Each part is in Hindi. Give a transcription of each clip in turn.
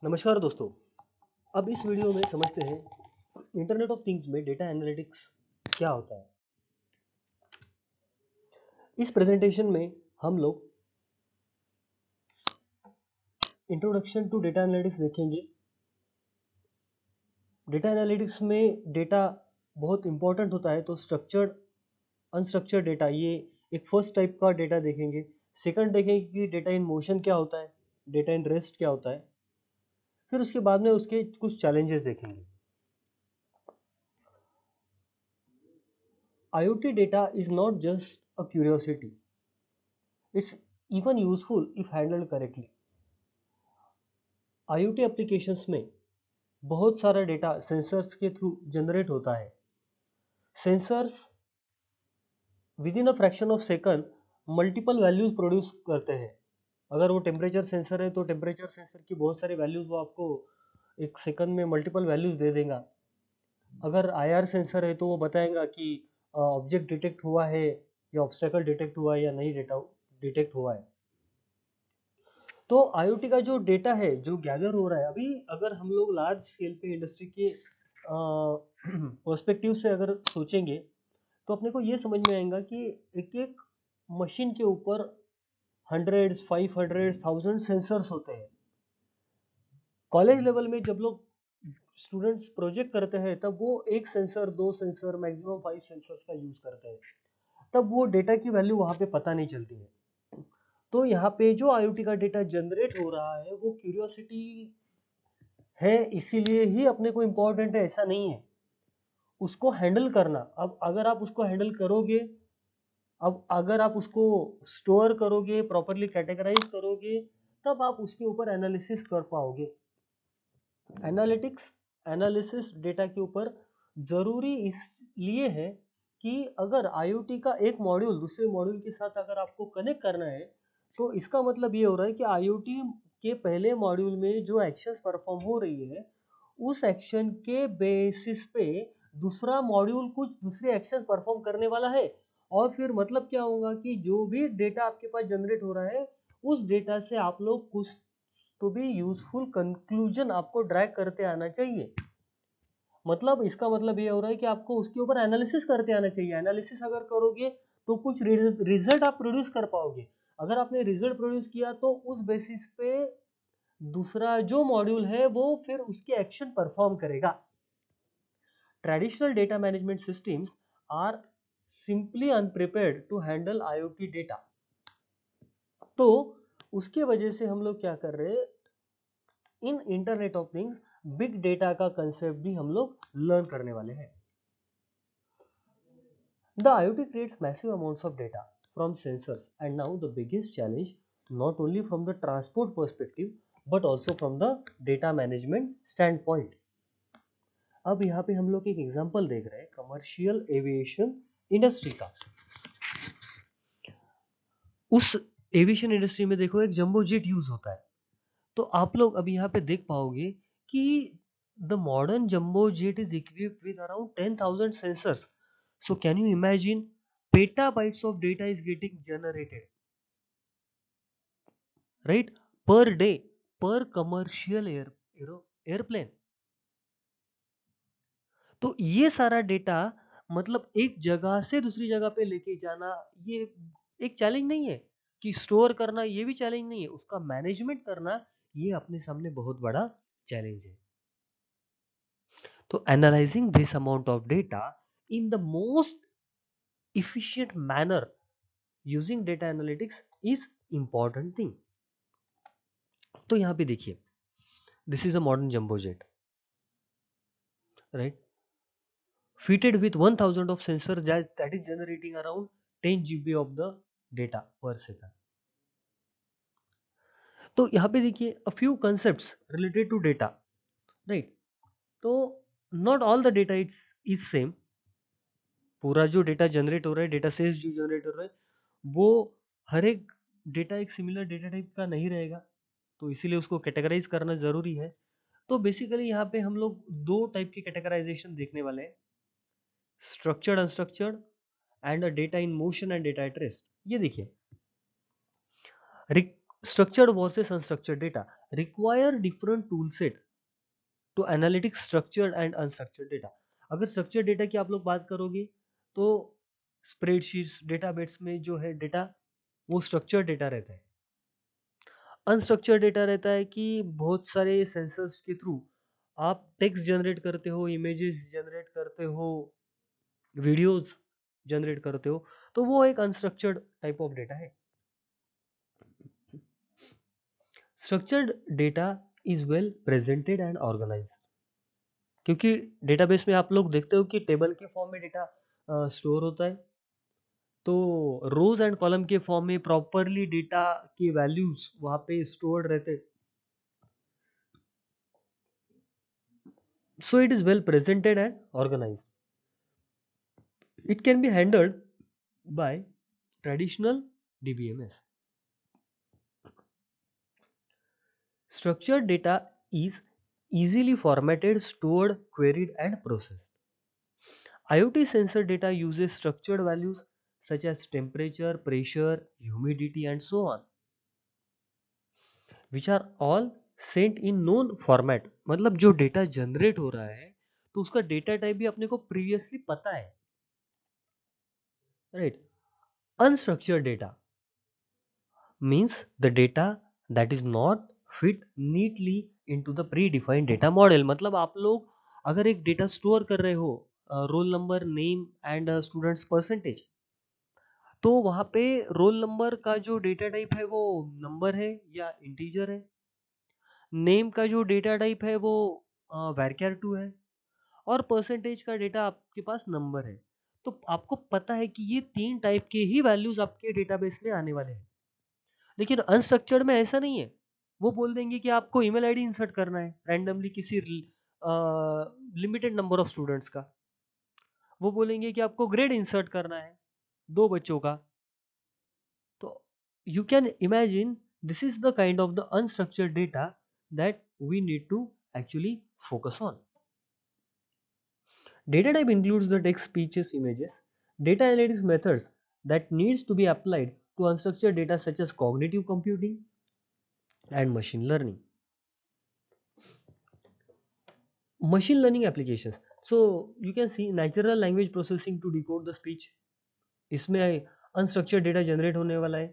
नमस्कार दोस्तों। अब इस वीडियो में समझते हैं इंटरनेट ऑफ थिंग्स में डेटा एनालिटिक्स क्या होता है। इस प्रेजेंटेशन में हम लोग इंट्रोडक्शन टू डेटा एनालिटिक्स देखेंगे। डेटा एनालिटिक्स में डेटा बहुत इंपॉर्टेंट होता है, तो स्ट्रक्चर्ड अनस्ट्रक्चर्ड डेटा, ये एक फर्स्ट टाइप का डेटा देखेंगे। सेकंड देखेंगे कि डेटा इन मोशन क्या होता है, डेटा इन रेस्ट क्या होता है। फिर उसके बाद में उसके कुछ चैलेंजेस देखेंगे। IoT data is not just a curiosity, it's even useful if handled correctly. IoT applications में बहुत सारा डेटा सेंसर्स के थ्रू जनरेट होता है। Sensors with in a fraction of second multiple values produce करते हैं। अगर वो टेम्परेचर सेंसर है तो टेम्परेचर सेंसर की बहुत सारी वैल्यूज वो आपको एक सेकंड में मल्टीपल वैल्यूज दे देगा। अगर IR सेंसर है तो वो बताएगा कि ऑब्जेक्ट डिटेक्ट हुआ है या ऑब्स्टेकल डिटेक्ट हुआ है या नहीं डिटेक्ट हुआ है। तो IoT का जो डेटा है जो गैदर हो रहा है अभी, अगर हम लोग लार्ज स्केल पे इंडस्ट्री के पर्सपेक्टिव से अगर सोचेंगे तो अपने को ये समझ में आएगा कि एक एक मशीन के ऊपर हंड्रेड्स 500 1000 सेंसर्स होते हैं। कॉलेज लेवल में जब लोग स्टूडेंट्स प्रोजेक्ट करते हैं तब वो एक सेंसर, दो सेंसर, मैक्सिमम 5 सेंसर्स का यूज करते हैं। तब वो डेटा की वैल्यू वहां पे पता नहीं चलती है। तो यहाँ पे जो IoT का डेटा जनरेट हो रहा है वो क्यूरियोसिटी है, इसीलिए ही अपने को इम्पोर्टेंट है, ऐसा नहीं है। उसको हैंडल करना, अब अगर आप उसको हैंडल करोगे, अब अगर आप उसको स्टोर करोगे, प्रॉपरली कैटेगराइज करोगे, तब आप उसके ऊपर एनालिसिस कर पाओगे। एनालिटिक्स एनालिसिस डेटा के ऊपर जरूरी इसलिए है कि अगर IoT का एक मॉड्यूल दूसरे मॉड्यूल के साथ अगर आपको कनेक्ट करना है तो इसका मतलब ये हो रहा है कि IoT के पहले मॉड्यूल में जो एक्शंस परफॉर्म हो रही है उस एक्शन के बेसिस पे दूसरा मॉड्यूल कुछ दूसरे एक्शंस परफॉर्म करने वाला है। और फिर मतलब क्या होगा कि जो भी डेटा आपके पास जनरेट हो रहा है उस डेटा से आप लोग कुछ तो भी यूजफुल कंक्लूजन आपको ड्रैग करते आना चाहिए। मतलब इसका मतलब ये हो रहा है कि आपको उसके ऊपर एनालिसिस करते आना चाहिए। एनालिसिस अगर करोगे तो कुछ रिजल्ट आप प्रोड्यूस कर पाओगे। अगर आपने रिजल्ट प्रोड्यूस किया तो उस बेसिस पे दूसरा जो मॉड्यूल है वो फिर उसके एक्शन परफॉर्म करेगा। Traditional data management systems are simply unprepared to handle IoT data. तो उसके वजह से हम लोग क्या कर रहे हैं, इन internet of things big data का कंसेप्ट भी हम लोग लर्न करने वाले हैं। The IoT creates massive amounts of data from sensors, and now the biggest challenge, not only from the transport perspective but also from the data management standpoint. अब यहाँ पे हम लोग एक एग्जांपल देख रहे हैं कमर्शियल एविएशन इंडस्ट्री का। उस एविएशन इंडस्ट्री में देखो एक जंबो जेट यूज होता है। तो आप लोग अभी यहाँ पे देख पाओगे कि the modern jumbo jet is equipped with around 10,000 sensors. So can you imagine petabytes of data is getting generated, right, per day, per commercial airplane। तो ये सारा डेटा मतलब एक जगह से दूसरी जगह पे लेके जाना ये एक चैलेंज नहीं है, कि स्टोर करना ये भी चैलेंज नहीं है, उसका मैनेजमेंट करना ये अपने सामने बहुत बड़ा चैलेंज है। तो analysing this amount of data in the most efficient manner using data analytics is important thing। तो यहाँ पे देखिए, this is a modern jumbo jet, right, fitted with 1000 of sensors that is generating around 10 GB of the data per second। तो यहाँ पे देखिए a few concepts related to data, right। तो not all the data is same। पूरा जो डेटा जनरेट हो रहा है, डेटा सेट्स जो जनरेट हो रहा है, वो हर एक डेटा एक सिमिलर डेटा टाइप का नहीं रहेगा, तो इसीलिए उसको कैटेगराइज करना जरूरी है। तो बेसिकली यहाँ पे हम लोग दो टाइप की कैटेगराइजेशन देखने वाले हैं, structured unstructured and data in motion and data at rest. ये देखिए, Structured versus unstructured data require different tool set to analytics structured and unstructured data. अगर structured data की आप लोग बात करोगे तो स्प्रेडशीट्स डेटाबेस में जो है डेटा वो स्ट्रक्चर्ड डेटा रहता है। अनस्ट्रक्चर्ड डेटा रहता है कि बहुत सारे सेंसर्स के थ्रू आप टेक्स्ट जनरेट करते हो, इमेजेस जनरेट करते हो, वीडियोस जनरेट करते हो, तो वो एक अनस्ट्रक्चर्ड टाइप ऑफ डेटा है। Structured data is well presented and organised, क्योंकि डेटाबेस में आप लोग देखते हो कि टेबल के फॉर्म में डेटा स्टोर होता है, तो रोज एंड कॉलम के फॉर्म में प्रॉपरली डेटा की वैल्यूज वहां पे स्टोर्ड रहते, so it is well presented and organized. It can be handled by traditional DBMS. Structured data is easily formatted, stored, queried, and processed. IoT sensor data uses structured values such as temperature, pressure, humidity, and so on, which are all sent in known format. मतलब जो डेटा जनरेट हो रहा है तो उसका डेटा टाइप भी अपने को प्रीवियसली पता है, right? Unstructured data means the data that is not fit neatly into the predefined data model. मतलब आप लोग अगर एक डेटा स्टोर कर रहे हो, roll number, name and students percentage, तो वहां पे रोल नंबर का जो डेटा टाइप है वो नंबर है या इंटीजर है, नेम का जो डेटा टाइप है वो वैरक्यार 2 है, और परसेंटेज का डेटा आपके पास नंबर है। तो आपको पता है कि ये तीन टाइप के ही वैल्यूज आपके डेटाबेस में आने वाले हैं। लेकिन अनस्ट्रक्चर्ड में ऐसा नहीं है। वो बोल देंगे कि आपको ईमेल आईडी इंसर्ट करना है रैंडमली किसी लिमिटेड नंबर ऑफ स्टूडेंट्स का। वो बोलेंगे कि आपको ग्रेड इंसर्ट करना है 2 बच्चों का। तो you can imagine this is the kind of the unstructured data that we need to actually focus on. Data type includes the text, speeches, images. Data analytics methods that needs to be applied to unstructured data such as cognitive computing and machine learning. Machine learning applications. So you can see natural language processing to decode the speech. इसमें unstructured data generate होने वाला है.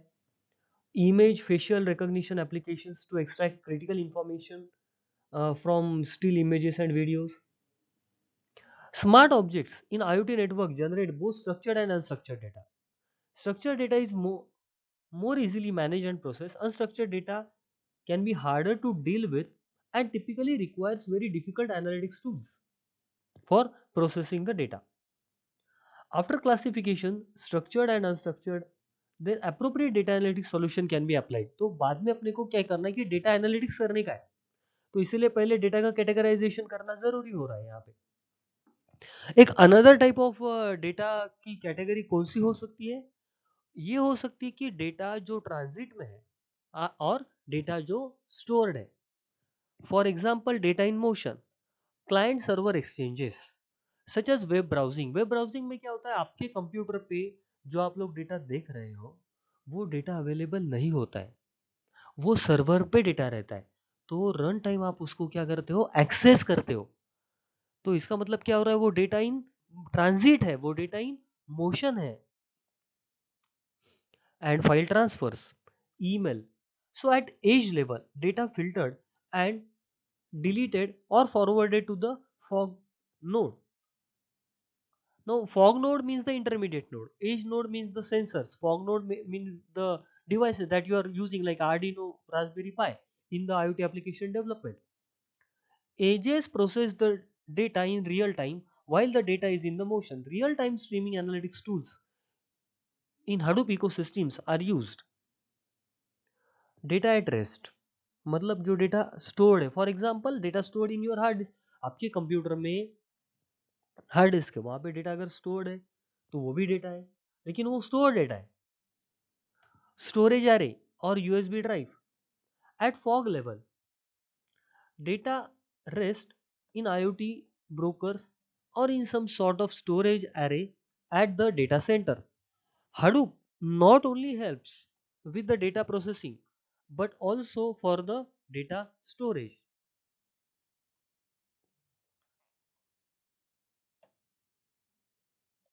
Image facial recognition applications to extract critical information from still images and videos. Smart objects in IoT network generate both structured and unstructured data. Structured data is more easily managed and processed. Unstructured data can be harder to deal with and typically requires very difficult analytics tools for processing the data. After classification, structured and unstructured, then appropriate data analytics solution can be applied. तो बाद में अपने को क्या करना है कि डेटा एनालिटिक्स करने का है, तो इसीलिए पहले डेटा का कैटेगराइजेशन करना जरूरी हो रहा है यहाँ पे। एक अनदर टाइप ऑफ डेटा की कैटेगरी कौन सी हो सकती है? ये हो सकती है कि डेटा जो ट्रांजिट में है और डेटा जो स्टोर्ड है। For example data in motion, client server exchanges such as web browsing. Web browsing में क्या होता है, आपके कंप्यूटर पे जो आप लोग डेटा देख रहे हो वो डेटा अवेलेबल नहीं होता है, वो सर्वर पे डेटा रहता है, तो रन टाइम आप उसको क्या करते हो, एक्सेस करते हो। तो इसका मतलब क्या हो रहा है, वो डेटा इन ट्रांजिट है, वो डेटा इन मोशन है। And file transfers, email, so at edge level data filtered and deleted or forwarded to the fog node. Now, fog node means the intermediate node. Edge node means the sensors. Fog node means the devices that you are using like Arduino, Raspberry Pi in the IoT application development. Edges process the data in real time while the data is in the motion. Real-time streaming analytics tools in Hadoop ecosystems are used. Data at rest मतलब जो डेटा स्टोर्ड है, for example data stored in your hard disk, आपके कंप्यूटर में हार्ड डिस्क है, वहां पे डेटा अगर स्टोर्ड है तो वो भी डेटा है, लेकिन वो स्टोर डेटा है। स्टोरेज एरे और USB drive eight fog level, data rest in IoT brokers or in some sort of storage array at the data center. Hadoop not only helps with the data processing but also for the data storage.